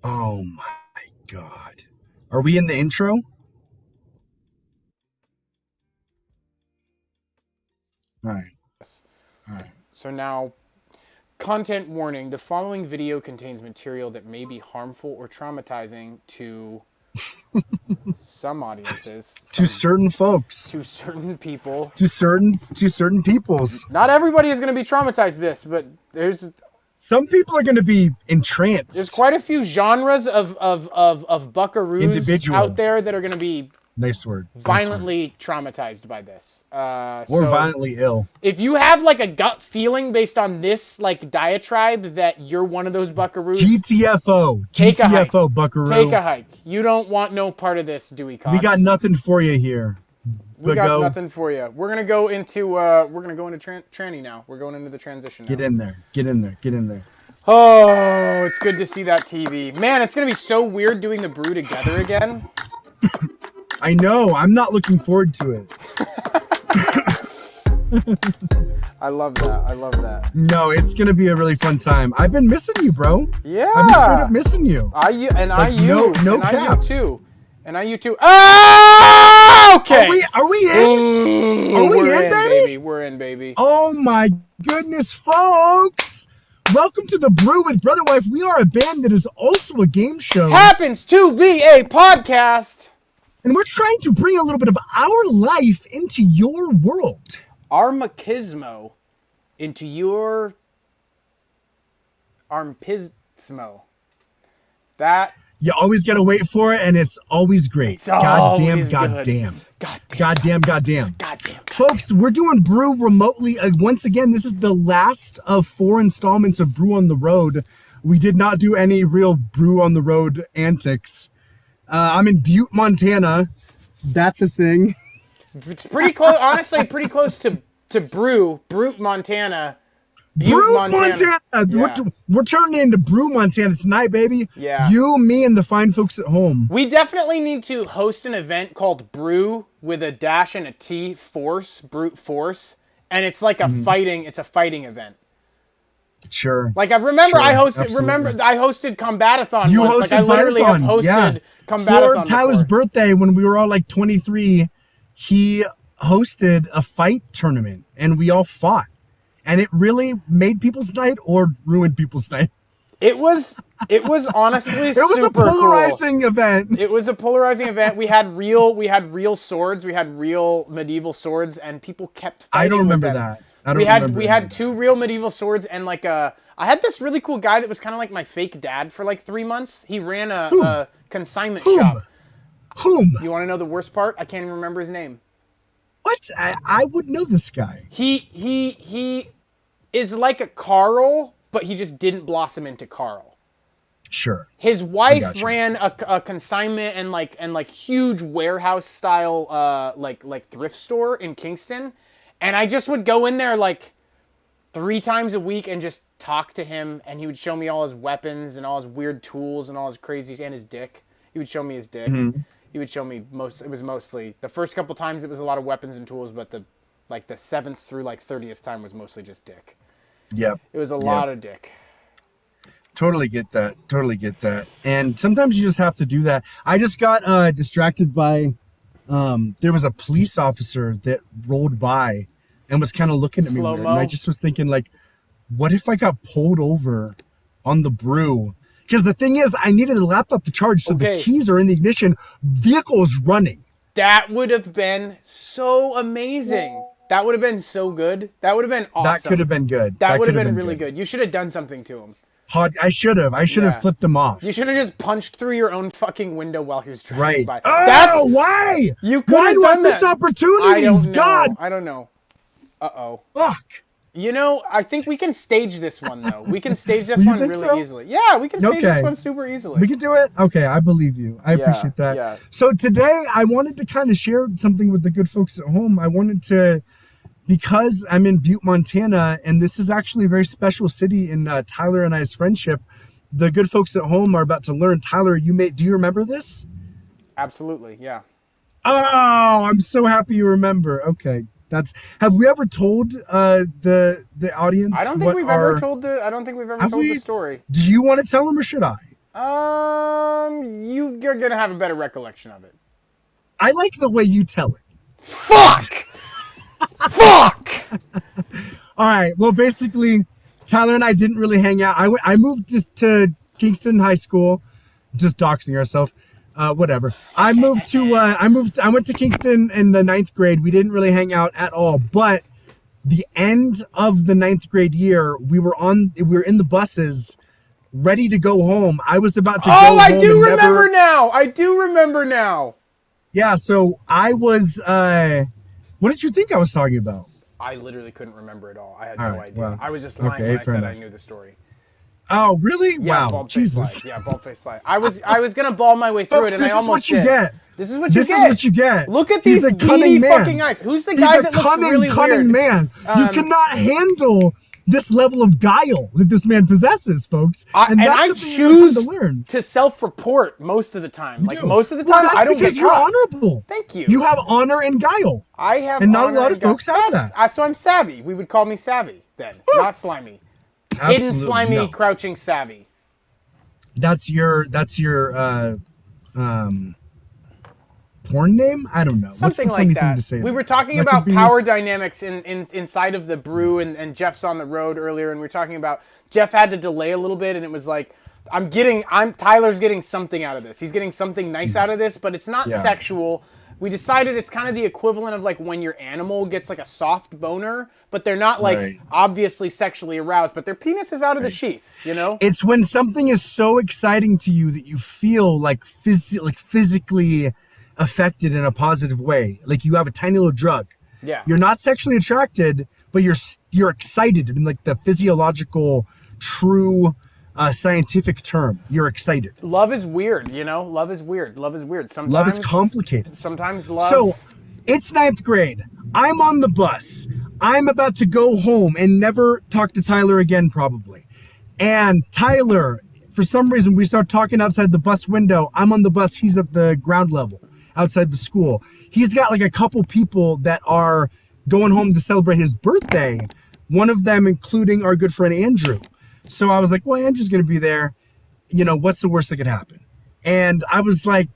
Oh my God. Are we in the intro? All right. All right. So now, content warning: the following video contains material that may be harmful or traumatizing to some audiences, To certain folks, to certain people. to certain peoples. Not everybody is going to be traumatized by this, but there's Some people are going to be entranced. quite a few genres of buckaroos Individual. out there that are going to be Nice word. violently traumatized by this. Or So violently ill. if you have like a gut feeling based on this like diatribe that you're one of those buckaroos, GTFO. take a hike. GTFO, buckaroo. Take a hike. You don't want no part of this, Dewey Cox. We got nothing for you here. We got nothing for you. We're gonna go into tranny now. We're going into the transition now. Get in there. Get in there. Get in there. Oh, it's good to see that TV. Man, it's gonna be so weird doing the brew together again. I know. I'm not looking forward to it. I love that. I love that. No, it's gonna be a really fun time. I've been missing you, bro. Yeah. I've been straight up missing you. No cap. And you too. Oh, okay. Are we in? Are we in, baby? We're in, baby. Oh my goodness, folks! Welcome to the Brew with Brotherwife. We are a band that is also a game show. Happens to be a podcast. And we're trying to bring a little bit of our life into your world. Our machismo into your armpismo. That You always gotta wait for it, and it's always great. It's always Goddamn. Goddamn. Folks, we're doing Brew remotely. Once again, this is the last of 4 installments of Brew on the Road. We did not do any real Brew on the Road antics. I'm in Butte, Montana. That's a thing. It's pretty close, honestly, pretty close to Brew, Montana. Butte, Brew, Montana. Yeah. We're turning into Brew, Montana tonight, baby. Yeah. You, me, and the fine folks at home. We definitely need to host an event called Brew with a dash and a T, Force, Brute Force. And it's like a fighting event. Sure. Like I remember, I hosted Combatathon You once. hosted Like I literally have hosted Combatathon For Tyler's before. birthday, when we were all like 23, he hosted a fight tournament, and we all fought. And it really made people's night or ruined people's night. It was honestly It was super a polarizing event. It was a polarizing event. We had real swords. We had real medieval swords, and people kept fighting. I don't remember with them. that. We had 2 real medieval swords, and like I had this really cool guy that was kind of like my fake dad for like 3 months. He ran a consignment shop. Whom? You want to know the worst part? I can't even remember his name. What? I would know this guy. He is like a Carl, but he just didn't blossom into Carl. Sure. His wife ran a consignment and like huge warehouse style like thrift store in Kingston, and I just would go in there like 3 times a week and just talk to him, and he would show me all his weapons and all his weird tools and all his crazy, and his dick. He would show me his dick. Mm-hmm. He would show me it was mostly the first couple times it was a lot of weapons and tools, but the 7th through like 30th time was mostly just dick. Yep. It was a lot of dick. Totally get that. And sometimes you just have to do that. I just got distracted by there was a police officer that rolled by and was kind of looking at me weird. And I just was thinking, like, what if I got pulled over on the Brew? Because the thing is, I needed the laptop to charge, so the keys are in the ignition. Vehicle is running. That would have been so amazing. That would have been so good. That would have been awesome. That could have been good. That would have been really good. You should have done something to him. I should have. I should have flipped him off. You should have just punched through your own fucking window while he was driving by. Why? You could have done that. This opportunities? I don't know. Uh-oh. Fuck. You know, I think we can stage this one, though. We can stage this one really easily. Yeah, we can stage this one super easily. We can do it? Okay, I believe you. I appreciate that. Yeah. So today, I wanted to kind of share something with the good folks at home. I wanted to, because I'm in Butte, Montana, and this is actually a very special city in Tyler and I's friendship. The good folks at home are about to learn. Tyler, do you remember this? Absolutely, yeah. Oh, I'm so happy you remember. Okay. Have we ever told the audience? I don't think we've ever told the story. Do you want to tell them or should I? You're gonna have a better recollection of it. I like the way you tell it. Fuck! Fuck! All right. Well, basically, Tyler and I didn't really hang out. I moved to Kingston High School, just doxing ourselves. Whatever. I went to Kingston in the 9th grade. We didn't really hang out at all. But the end of the 9th grade year, we were in the buses, ready to go home. I was about to go home. Oh, I do remember now. I do remember now. Yeah. So I was. What did you think I was talking about? I literally couldn't remember it all. I had no idea. Well, I was just lying when I said I knew the story. Oh, really? Yeah, wow. Jesus. Yeah, bald-faced slide. I was gonna ball my way through it, and I almost did. This is what you get. This is what you get. Look at He's these beady fucking eyes. Who's the guy that looks really cunning weird? Man. You cannot handle this level of guile that this man possesses, folks. And I choose to self-report most of the time. Like most of the time, I don't get because you're honorable. Thank you. You have honor and guile. I have, and not a lot of folks have that. So I'm savvy. We would call me savvy then, not slimy. Absolutely hidden, slimy, crouching, savvy. That's your porn name? I don't know. Something like that. We were talking about power dynamics inside of the brew, and Jeff's on the road earlier, and we were talking about Jeff had to delay a little bit, and it was like, Tyler's getting something out of this. He's getting something nice out of this, but it's not sexual. We decided it's kind of the equivalent of like when your animal gets like a soft boner, but they're not like obviously sexually aroused, but their penis is out of the sheath, you know? It's when something is so exciting to you that you feel like physically affected in a positive way. Like you have a tiny little drug. Yeah. You're not sexually attracted, but you're excited in like the physiological, true scientific term. You're excited. Love is weird, you know? Love is weird. Love is weird. Sometimes love is complicated. Sometimes love. So it's 9th grade. I'm on the bus. I'm about to go home and never talk to Tyler again, probably. And Tyler, for some reason, we start talking outside the bus window. I'm on the bus. He's at the ground level outside the school. He's got like a couple people that are going home to celebrate his birthday. One of them including our good friend Andrew. So I was like, well, Andrew's going to be there. You know, what's the worst that could happen? And I was like,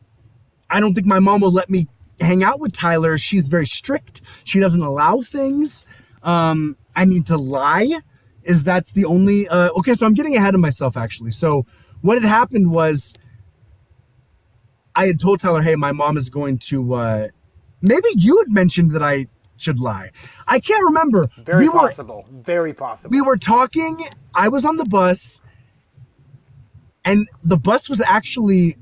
I don't think my mom will let me hang out with Tyler. She's very strict. She doesn't allow things. I need to lie. That's the only... okay, so I'm getting ahead of myself, actually. So what had happened was I had told Tyler, hey, my mom is going to... maybe you had mentioned that I should lie. I can't remember. Very possible. Very possible. We were talking. I was on the bus, and the bus was actually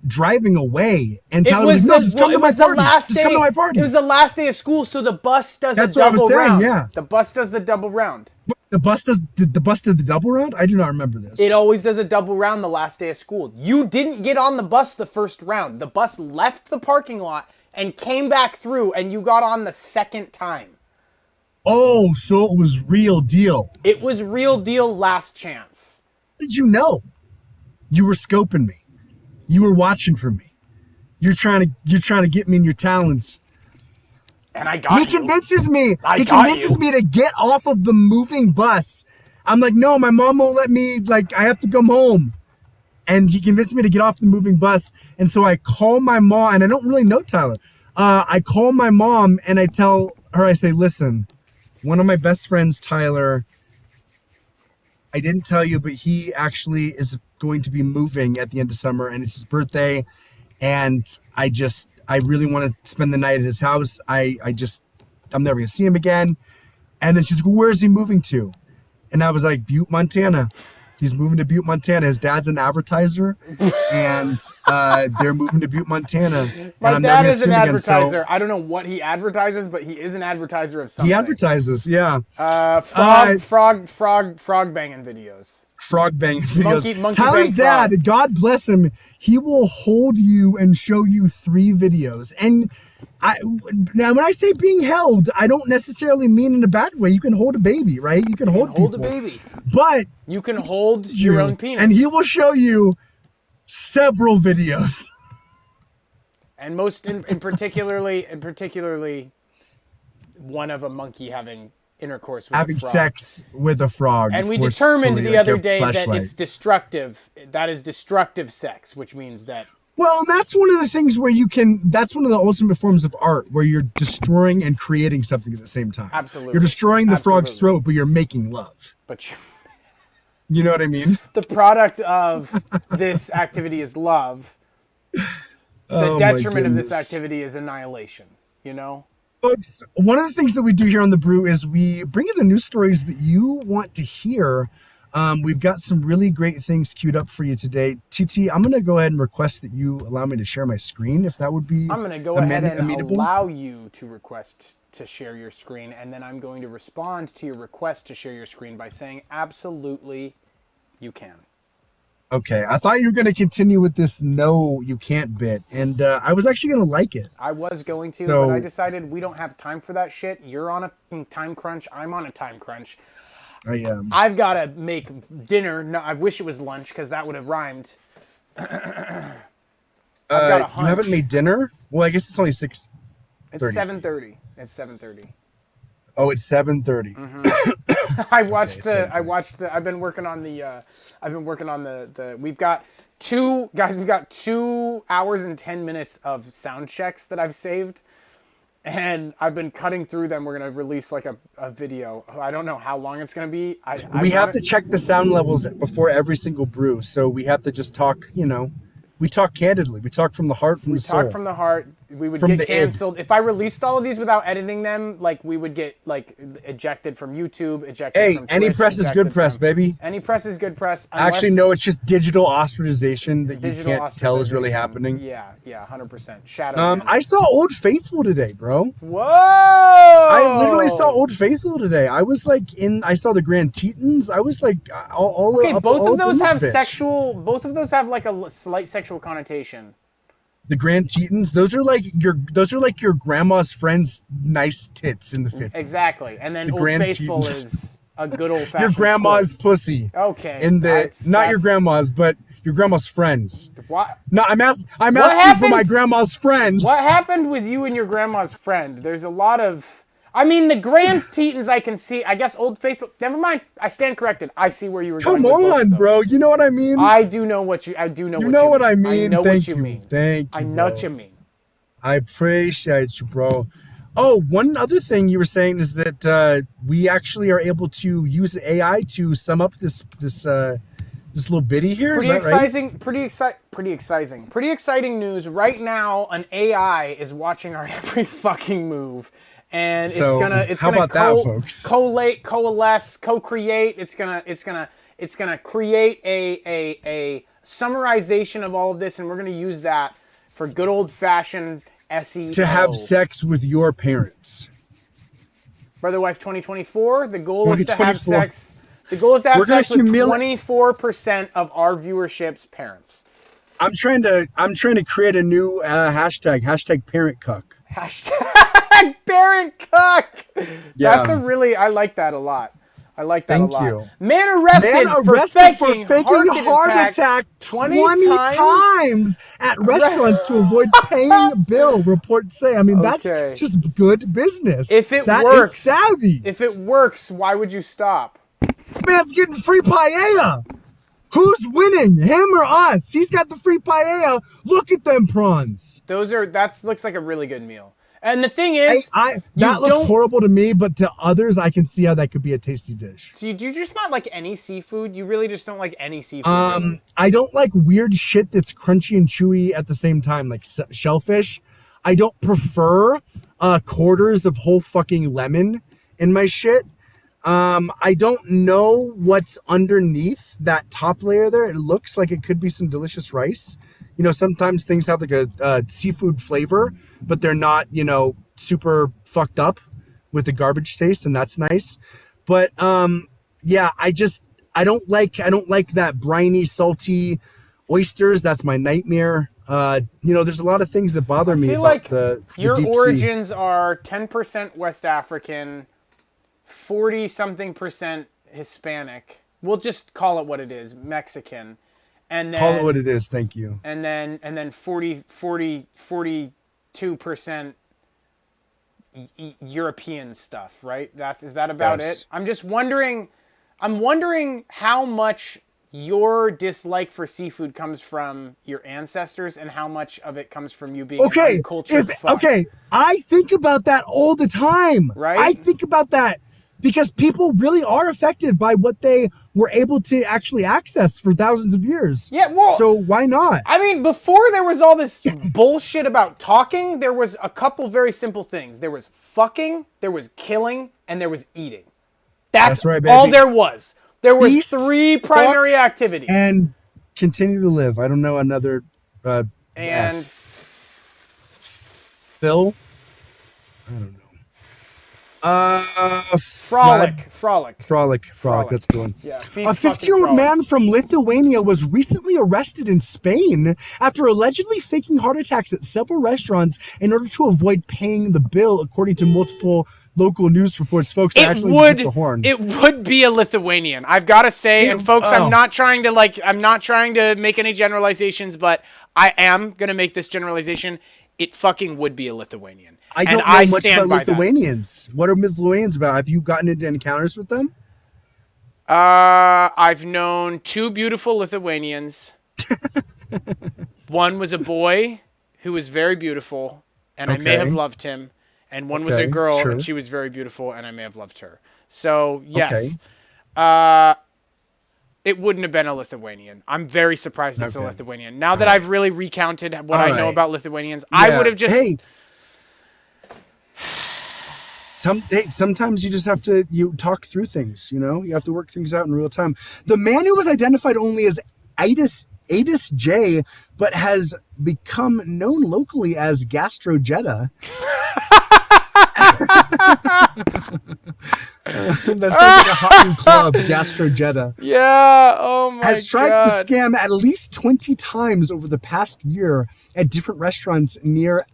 driving away. And Tyler was like, no, just come to my party. Just come to my party. It was the last day of school, so the bus does a double round. Yeah. The bus does the double round. The bus did the double round? I do not remember this. It always does a double round the last day of school. You didn't get on the bus the first round. The bus left the parking lot and came back through, and you got on the second time. Oh, so it was real deal. It was real deal, last chance. How did you know? You were scoping me. You were watching for me. You're trying to get me in your talons. And I got you. He convinces me to get off of the moving bus. I'm like, no, my mom won't let me, like, I have to come home. And he convinced me to get off the moving bus. And so I call my mom, and I don't really know Tyler. I call my mom, and I tell her, I say, listen, one of my best friends, Tyler, I didn't tell you, but he actually is going to be moving at the end of summer, and it's his birthday. And I really want to spend the night at his house. I'm never going to see him again. And then she's like, well, where is he moving to? And I was like, Butte, Montana. He's moving to Butte, Montana. His dad's an advertiser, and they're moving to Butte, Montana. My dad is an advertiser. Again, so I don't know what he advertises, but he is an advertiser of something. He advertises, yeah. Frog banging videos. Frog banging videos. Monkey Tyler's bang dad, frog. God bless him, he will hold you and show you 3 videos. And now when I say being held, I don't necessarily mean in a bad way. You can hold a baby, right? You can hold a baby. But you can hold your own penis. And he will show you several videos. And most in particularly one of a monkey having intercourse with having a frog. sex with a frog. And we forcefully, determined the like other a day that fleshlight. it's destructive. That is destructive sex, which means that Well, and that's one of the things where that's one of the ultimate forms of art, where you're destroying and creating something at the same time. Absolutely. You're destroying the frog's Absolutely. throat, but you're making love. but you, You know what I mean? the product of this activity is love. The Oh, my detriment of this goodness. activity is annihilation, you know? Folks, one of the things that we do here on The Brew is we bring you the news stories that you want to hear. We've got some really great things queued up for you today. TT, I'm going to go ahead and request that you allow me to share my screen, if that would be I'm going to go ahead and amenable. allow you to request to share your screen, and then I'm going to respond to your request to share your screen by saying absolutely you can. Okay, I thought you were going to continue with this no, you can't bit, and I was actually going to like it. I was going to, So- but I decided we don't have time for that shit. You're on a time crunch. I'm on a time crunch. I've got to make dinner. No, I wish it was lunch because that would have rhymed. I've got a hunch. You haven't made dinner? Well, I guess it's only 6:30. It's 7:30. It's 7:30. Oh, it's 7:30. I've been working on the we've got 2 hours and 10 minutes of sound checks that I've saved. And I've been cutting through them. We're going to release like a video. I don't know how long it's going to be. We have to check the sound levels before every single brew. So we have to just talk, we talk candidly. We talk from the heart, from the soul. Talk from the heart. We would From get the canceled. If I released all of these without editing them, like we would get like ejected from YouTube, ejected from Twitch. Any press is good press, baby. Any press is good press. Actually, no, it's just digital ostracization that you Digital can't tell is really ostracization. happening. Yeah, 100%. Shadow. I saw Old Faithful today, bro. Whoa! I literally saw Old Faithful today. I was like I saw the Grand Tetons. I was like all Okay, up, both all of those up in have this bitch. sexual. Both of those have like a slight sexual connotation. The Grand Tetons, those are like your grandma's friend's nice tits in the 50s. Exactly, and then The Old Grand Faithful Tetons. is a good old fashioned. Your grandma's pussy. Okay. Not your grandma's, but your grandma's friends. What? No, I'm asking for happens- my grandma's friends. What happened with you and your grandma's friend? There's a lot of. I mean, the Grand Tetons I can see. I guess Old Faithful. Never mind. I stand corrected. I see where you were Come going. with both on, of those. bro. You know what I mean? I do know what you. I do know. You what know you what mean. I mean. I know Thank what you you. mean. Thank you, I know bro. what you mean. I appreciate you, bro. Oh, one other thing you were saying is that we actually are able to use AI to sum up this little bitty here. Pretty Is that right? exciting. Pretty exciting news. Right now, an AI is watching our every fucking move. And So, it's how gonna about that, folks? collate, coalesce, co-create. It's gonna create a summarization of all of this, and we're gonna use that for good old fashioned SEO. To have sex with your parents. Brotherwife 2024. The goal is to have 2024. sex. The goal is to have We're gonna sex with humili- 24% of our viewership's parents. I'm trying to create a new hashtag parent cuck. Hashtag parent cuck. Yeah. That's I like that a lot. I like that Thank a lot. you. Man arrested for faking heart attack 20 times at restaurants to avoid paying bill, reports say. I mean, Okay. that's just good business. If it That works, is savvy. If it works, why would you stop? Man's getting free paella. Who's winning, him or us? He's got the free paella. Look at them prawns. That looks like a really good meal. And the thing is, That looks horrible to me, but to others, I can see how that could be a tasty dish. so do you just not like any seafood? You really just don't like any seafood? I don't like weird shit that's crunchy and chewy at the same time, like shellfish. I don't prefer quarters of whole fucking lemon in my shit. I don't know what's underneath that top layer there. It looks like it could be some delicious rice. Sometimes things have like a seafood flavor, but they're not, super fucked up with the garbage taste, and that's nice. But yeah, I don't like that briny, salty oysters. That's my nightmare. There's a lot of things that bother me about the your deep sea. origins are 10% West African, 40-something% Hispanic. We'll just call it what it is, Mexican. And then, Call it what it is, thank you. And then 42% European stuff, right? Is that about Yes. it? I'm just wondering. I'm wondering how much your dislike for seafood comes from your ancestors and how much of it comes from you being an uncultured fuck. Okay, I think about that all the time. Right? I think about that because people really are affected by what they were able to actually access for thousands of years. Yeah, well, so why not? I mean, before there was all this bullshit about talking, there was a couple very simple things. There was fucking, there was killing, and there was eating. That's right, all there was. There were Feast, 3 primary activities. And continue to live. I don't know another. And Phil? I don't know. frolic. That's the one. Yeah, a 50-year-old man from Lithuania was recently arrested in Spain after allegedly faking heart attacks at several restaurants in order to avoid paying the bill, according to multiple local news reports. Folks, it would be a Lithuanian, I've got to say. And folks, I'm not trying to make any generalizations, but I am going to make this generalization. It fucking would be a Lithuanian. I don't know much about Lithuanians. What are Lithuanians about? Have you gotten into encounters with them? I've known 2 beautiful Lithuanians. One was a boy who was very beautiful, and I may have loved him. And one was a girl, and she was very beautiful, and I may have loved her. So, yes. It wouldn't have been a Lithuanian. I'm very surprised it's a Lithuanian. Now that I've really recounted what I know about Lithuanians, I would have just... Hey. Sometimes you just have to talk through things, You have to work things out in real time. The man who was identified only as Adis J, but has become known locally as Gastrojetta. That sounds like a hot new club, Gastrojetta. Yeah, oh my God. Has tried the scam at least 20 times over the past year at different restaurants near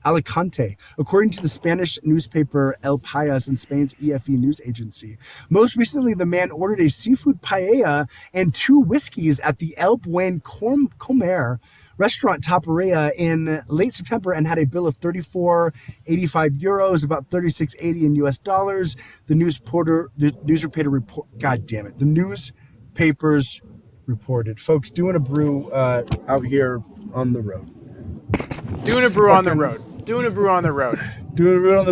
Alicante, according to the Spanish newspaper El País and Spain's EFE news agency. Most recently, the man ordered a seafood paella and 2 whiskeys at the El Buen Comer restaurant Taparia in late September and had a bill of €34.85, about $36.80 in US dollars. The newspapers reported. Folks, doing a brew out here on the road. Doing a brew on the road.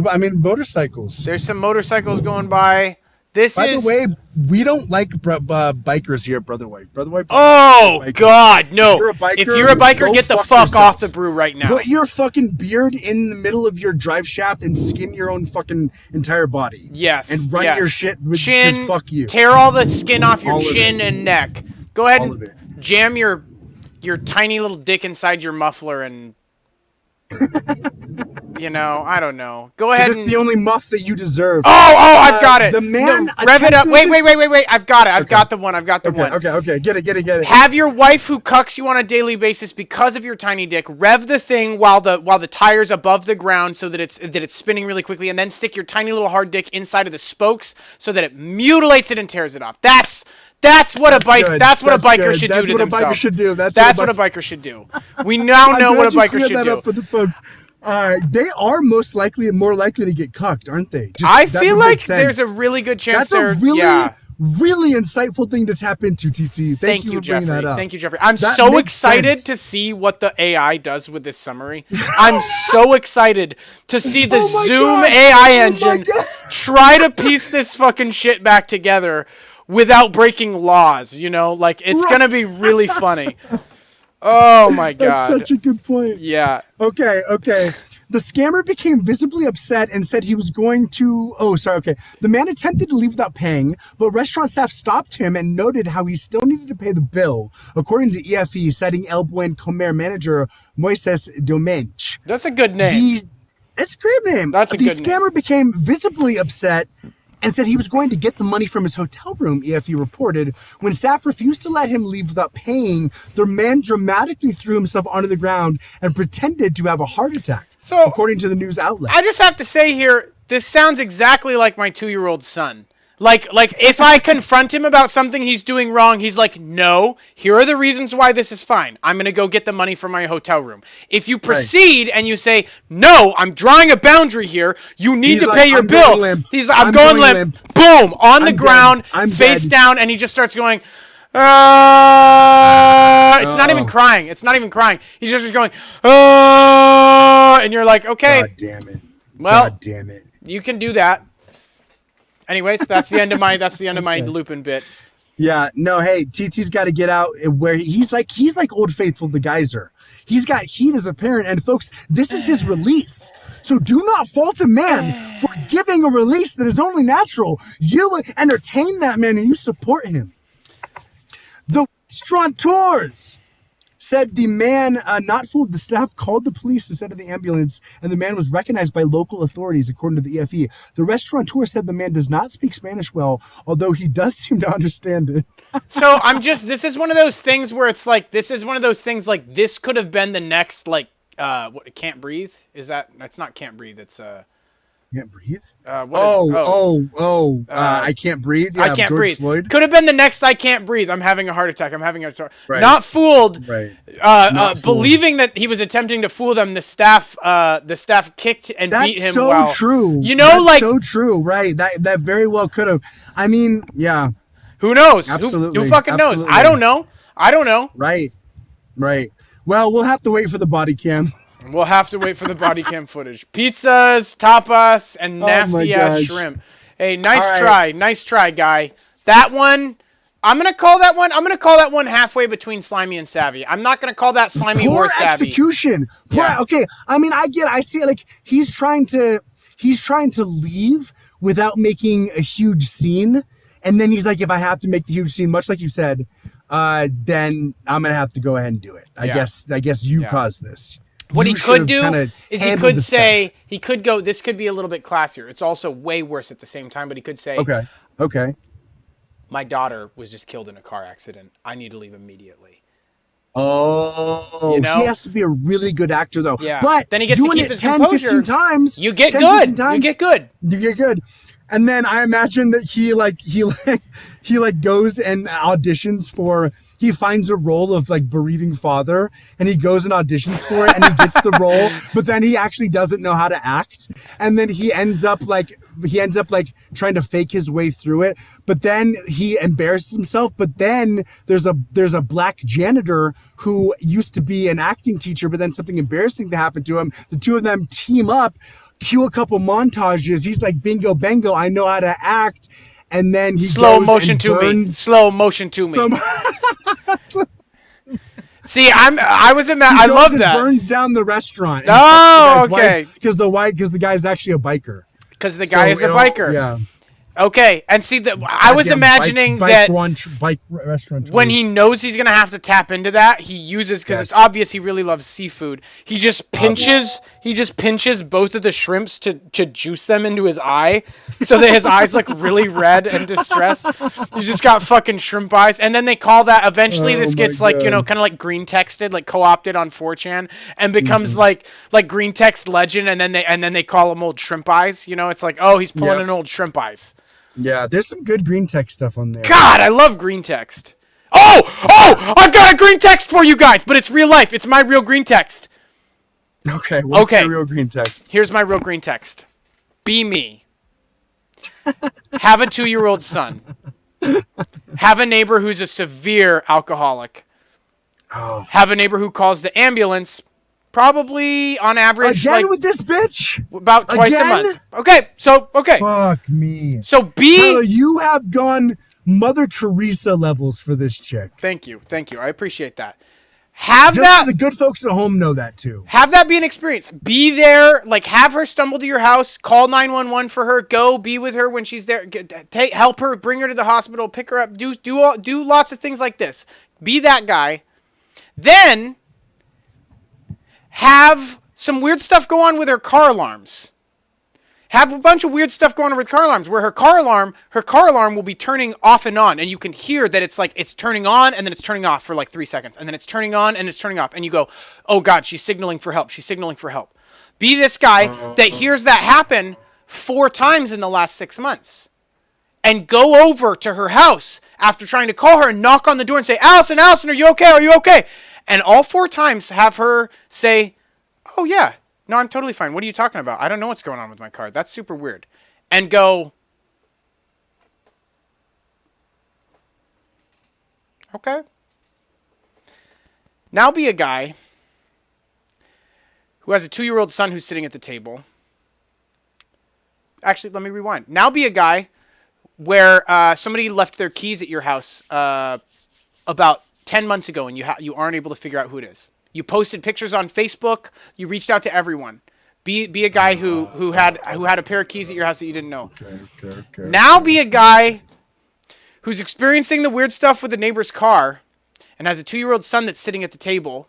I mean, motorcycles. There's some motorcycles going by. By the way, we don't like bikers here at Brotherwife. Oh, God, no. If you're a biker, get the fuck off the brew right now. Put your fucking beard in the middle of your drive shaft and skin your own fucking entire body. Yes. And run your shit with chin. Fuck you. Tear all the skin off your chin and neck. Go ahead and jam your tiny little dick inside your muffler and... I don't know. Go ahead. It's the only muff that you deserve. Oh, I've got it. The man. No, rev it up. Wait. I've got it. I've got the one. Okay. Get it. Have your wife who cucks you on a daily basis because of your tiny dick rev the thing while the tire's above the ground so that it's spinning really quickly, and then stick your tiny little hard dick inside of the spokes so that it mutilates it and tears it off. That's what a biker should do to themselves. That's what a biker should do. We now know what a biker should do. That up for the folks. They are more likely to get cucked, aren't they? I feel like there's a really good chance That's a really insightful thing to tap into, TT. Thank you for bringing that up. Thank you, Jeffrey. I'm so excited to see what the AI does with this summary. I'm so excited to see the Zoom AI engine try to piece this fucking shit back together without breaking laws, it's going to be really funny. Oh my God. That's such a good point. Yeah. Okay. The scammer became visibly upset and said he was going to... The man attempted to leave without paying, but restaurant staff stopped him and noted how he still needed to pay the bill, according to EFE, citing El Buen Comer manager Moises Domenech. That's a good name. It's a great name. That's a good name. The scammer became visibly upset and said he was going to get the money from his hotel room, EFE reported. When staff refused to let him leave without paying, the man dramatically threw himself onto the ground and pretended to have a heart attack, according to the news outlet. I just have to say here, this sounds exactly like my 2-year-old son. Like if I confront him about something he's doing wrong, he's like, no, here are the reasons why this is fine. I'm going to go get the money for my hotel room. If you proceed and you say, no, I'm drawing a boundary here, you need to pay your bill. He's like, I'm going limp. Boom, on the ground, face down, and he just starts going, it's not even crying. It's not even crying. He's just going, and you're like, okay. God damn it. Well, God damn it. You can do that. Anyways, that's the end of my Lupin bit. Yeah, no, hey, TT's got to get out where he's like Old Faithful the geyser. He's got heat as a parent, and folks, this is his release. So do not fault a man for giving a release that is only natural. You entertain that man and you support him. The restaurateurs said the man not fooled. The staff called the police instead of the ambulance, and the man was recognized by local authorities, according to the EFE. The restaurateur said the man does not speak Spanish well, although he does seem to understand it. So this is one of those things where it's like, this could have been the next, like, Can't Breathe? That's not Can't Breathe, it's, Can't breathe? I Can't breathe. Yeah, I Can't George Breathe. Floyd. Could have been the next I Can't Breathe. I'm having a heart attack. Right. Not fooled. Right. Believing that he was attempting to fool them, the staff kicked and beat him. That's so true. You know, That's like so true. Right. That very well could have. I mean, yeah. Who knows? Absolutely. Who fucking knows? Absolutely. I don't know. Right. Well, we'll have to wait for the body cam. We'll have to wait for the body cam footage. Pizzas, tapas, and nasty ass shrimp. Hey, nice try, guy. That one, I'm gonna call that one halfway between slimy and savvy. I'm not gonna call that slimy or savvy. Execution. Okay. I mean, I see it. Like he's trying to leave without making a huge scene, and then he's like, if I have to make the huge scene, much like you said, then I'm gonna have to go ahead and do it. I guess you caused this. What he could do is he could say, this could be a little bit classier. It's also way worse at the same time, but he could say, okay. My daughter was just killed in a car accident. I need to leave immediately. Oh, you know? He has to be a really good actor, though. Yeah. But then he gets to keep his composure. 15 times, you get good. You get good. And then I imagine that he goes and auditions for. He finds a role of like bereaving father, and he goes and auditions for it, and he gets the role, but then he actually doesn't know how to act, and then he ends up trying to fake his way through it, but then he embarrasses himself. But then there's a black janitor who used to be an acting teacher, but then something embarrassing happened to him. The two of them team up, cue a couple montages. He's like, bingo bango, I know how to act. And then he slow motion to me. See, I love that. Burns down the restaurant. Oh, okay. Because the guy's actually a biker. Because the guy is a biker. Yeah. Okay, and see that I was imagining that bike restaurant when he knows he's gonna have to tap into that, he uses, because it's obvious he really loves seafood. He just pinches both of the shrimps to juice them into his eye, so that his eyes look really red and distressed. He's just got fucking shrimp eyes, and then they call that eventually. This gets kind of like green texted, like co-opted on 4chan, and becomes like green text legend, and then they call him old shrimp eyes. You know, it's like, oh, he's pulling an old shrimp eyes. Yeah, there's some good green text stuff on there. God, I love green text. Oh, I've got a green text for you guys, but it's real life. It's my real green text. Okay, what's the real green text? Here's my real green text. Be me. Have a 2-year-old son. Have a neighbor who's a severe alcoholic. Oh. Have a neighbor who calls the ambulance probably on average with this bitch about twice a month. Okay. Fuck me. So Tyler, you have gone Mother Teresa levels for this chick. Thank you. I appreciate that. The good folks at home know that too. Have that be an experience. Be there, like have her stumble to your house, call 911 for her, go be with her when she's there, help her, bring her to the hospital, pick her up, do lots of things like this. Be that guy. Then have some weird stuff go on with her car alarms. Have a bunch of weird stuff going on with car alarms where her car alarm will be turning off and on, and you can hear that it's like it's turning on and then it's turning off for like 3 seconds, and then it's turning on and it's turning off, and you go, oh God, she's signaling for help. Be this guy that hears that happen 4 times in the last 6 months. and go over to her house after trying to call her and knock on the door and say, Allison, Allison, are you okay? Are you okay? And all 4 times have her say, oh, yeah. No, I'm totally fine. What are you talking about? I don't know what's going on with my car. That's super weird. And go, okay. Now be a guy who has a 2-year-old son who's sitting at the table. Actually, let me rewind. Now be a guy where somebody left their keys at your house about 10 months ago and you aren't able to figure out who it is. You posted pictures on Facebook. You reached out to everyone. Be a guy who had a pair of keys at your house that you didn't know. Okay. Now be a guy who's experiencing the weird stuff with the neighbor's car and has a 2-year-old son that's sitting at the table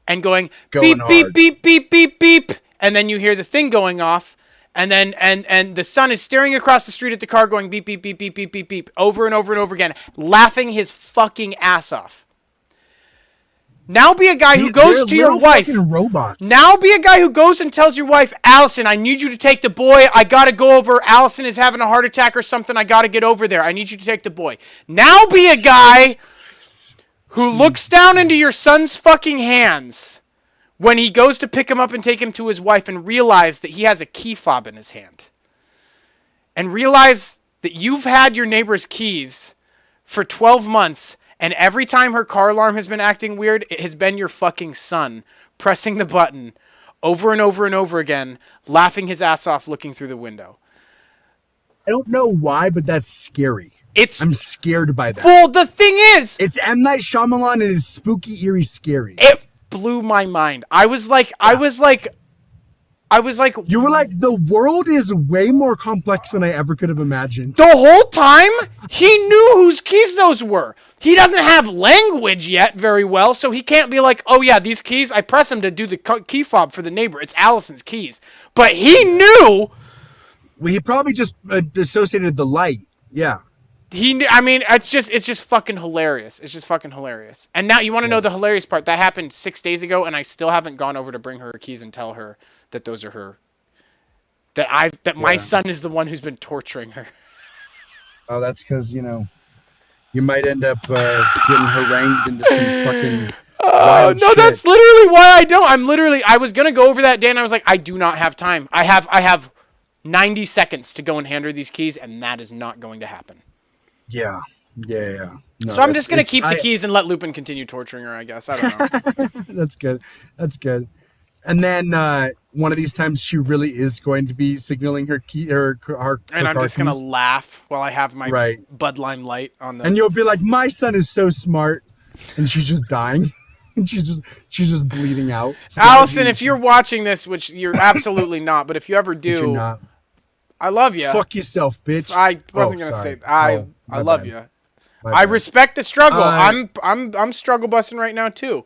and going beep, beep, beep, beep, beep, beep. And then you hear the thing going off. And then and the son is staring across the street at the car going beep, beep, beep, beep, beep, beep, beep, over and over and over again, laughing his fucking ass off. Now be a guy who goes to your wife. Robots. Now be a guy who goes and tells your wife, Allison, I need you to take the boy. I got to go over. Allison is having a heart attack or something. I got to get over there. I need you to take the boy. Now be a guy who looks down into your son's fucking hands when he goes to pick him up and take him to his wife and realize that he has a key fob in his hand. And realize that you've had your neighbor's keys for 12 months and every time her car alarm has been acting weird, it has been your fucking son pressing the button over and over and over again, laughing his ass off looking through the window. I don't know why, but that's scary. I'm scared by that. Well, the thing is, it's M. Night Shyamalan and it's spooky, eerie, scary. It blew my mind. I was like, you were like, the world is way more complex than I ever could have imagined. The whole time, he knew whose keys those were. He doesn't have language yet very well, so he can't be like, oh yeah, these keys, I press him to do the key fob for the neighbor. It's Allison's keys. But he knew. Well, he probably just associated the light. Yeah. I mean, it's just fucking hilarious. It's just fucking hilarious. And now you want to know the hilarious part. That happened 6 days ago, and I still haven't gone over to bring her keys and tell her that those are her. That my son is the one who's been torturing her. Oh, that's because, you might end up getting harangued into some fucking wild shit. That's literally why I don't. I was going to go over that day, and I was like, I do not have time. I have 90 seconds to go and hand her these keys, and that is not going to happen. Yeah. No, so I'm just going to keep the keys and let Lupin continue torturing her, I guess. I don't know. That's good. And then one of these times she really is going to be signaling her key or her and I'm car just going to laugh while I have my Bud Lime Light on the... And you'll be like, my son is so smart. And she's just dying. And she's just bleeding out. So Allison, if you're watching this, which you're absolutely not, but if you ever do, I love you. Fuck yourself, bitch. I wasn't going to say that. I love you. I respect the struggle. I'm struggle busting right now too.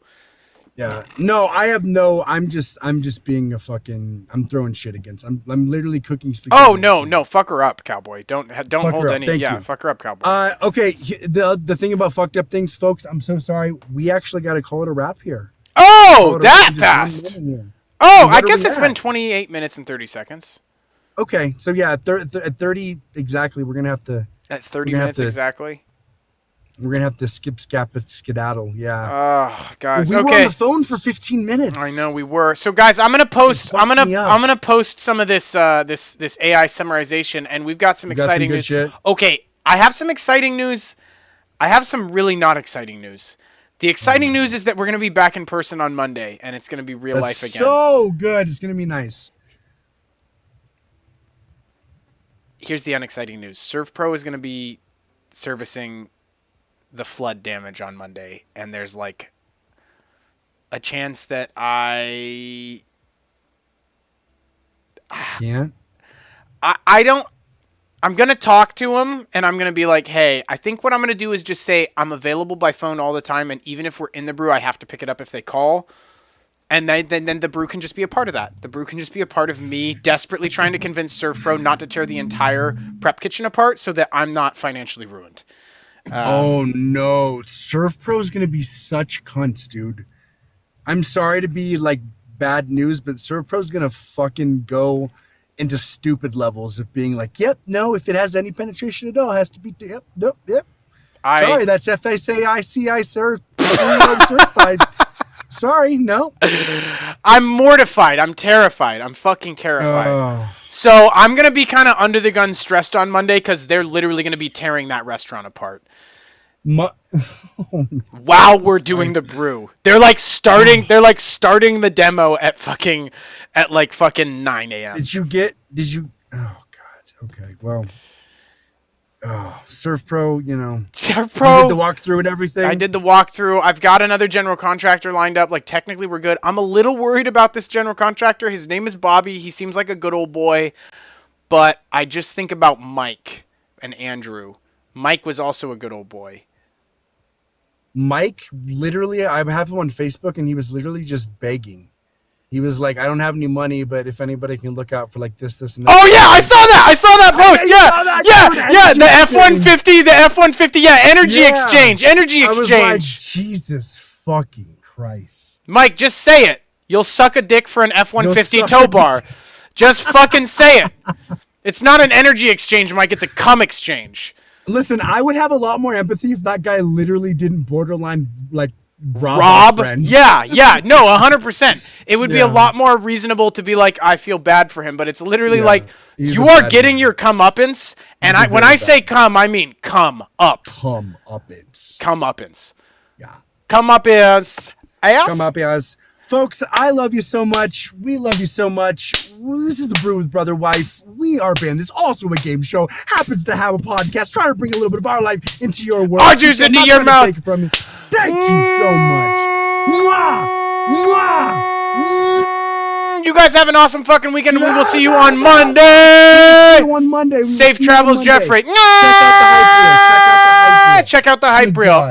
Yeah. No, I'm just being a fucking. I'm throwing shit against. I'm literally cooking spaghetti. Oh no, fuck her up, cowboy. Don't hold any. Thank you. Fuck her up, cowboy. Okay. The thing about fucked up things, folks. I'm so sorry. We actually got to call it a wrap here. Oh, that fast. Oh, I guess it's been 28 minutes and 30 seconds. Okay, so yeah, at 30 exactly, we're gonna have to. At 30 minutes exactly. We're gonna have to skedaddle. Yeah. Oh, guys. We were on the phone for 15 minutes. I know we were. So, guys, I'm gonna post. I'm gonna post some of this this AI summarization, and we've got some exciting news. Shit. Okay, I have some exciting news. I have some really not exciting news. The exciting news is that we're gonna be back in person on Monday, and it's gonna be real life again. So good. It's gonna be nice. Here's the unexciting news. ServPro is going to be servicing the flood damage on Monday, and there's like a chance that I can't. I don't. I'm going to talk to him, and I'm going to be like, hey, I think what I'm going to do is just say I'm available by phone all the time, and even if we're in the brew, I have to pick it up if they call. And then the brew can just be a part of that. The brew can just be a part of me desperately trying to convince ServPro not to tear the entire prep kitchen apart so that I'm not financially ruined. Oh, no. ServPro is going to be such cunts, dude. I'm sorry to be like bad news, but ServPro is going to fucking go into stupid levels of being like, yep, no, if it has any penetration at all, it has to be, yep, nope, yep. Sorry, that's FSAICI certified. Sorry, no. I'm mortified. I'm terrified. I'm fucking terrified. So I'm going to be kind of under the gun stressed on Monday because they're literally going to be tearing that restaurant apart. While we're doing the brew. They're like starting the demo at fucking 9 a.m. Oh God. Okay. Well, Surf Pro, Surf Pro. You did the walkthrough and everything. I did the walkthrough. I've got another general contractor lined up. Like, technically, we're good. I'm a little worried about this general contractor. His name is Bobby. He seems like a good old boy. But I just think about Mike and Andrew. Mike was also a good old boy. Mike, literally, I have him on Facebook, and he was literally just begging. He was like, I don't have any money, but if anybody can look out for like this, and that. Oh, yeah, I saw that post. Yeah. The F-150, energy exchange. I was like, Jesus fucking Christ. Mike, just say it. You'll suck a dick for an F-150 tow bar. Just fucking say it. It's not an energy exchange, Mike. It's a cum exchange. Listen, I would have a lot more empathy if that guy literally didn't borderline, like, rob yeah, no, 100%. It would be a lot more reasonable to be like, I feel bad for him, but it's literally like, you are getting your comeuppance, and when I say cum, I mean come up. Comeuppance. Yeah. Comeuppance. Comeuppance. Folks, I love you so much. We love you so much. This is the Brew with Brotherwife. We are a band. This is also a game show. Happens to have a podcast. Trying to bring a little bit of our life into your world. Our juice into your mouth. Take it from you. Thank you so much. Mwah! Mwah! You guys have an awesome fucking weekend, and we will see you on Monday. Safe travels, Jeffrey. Check out the hype reel. Check out the hype reel.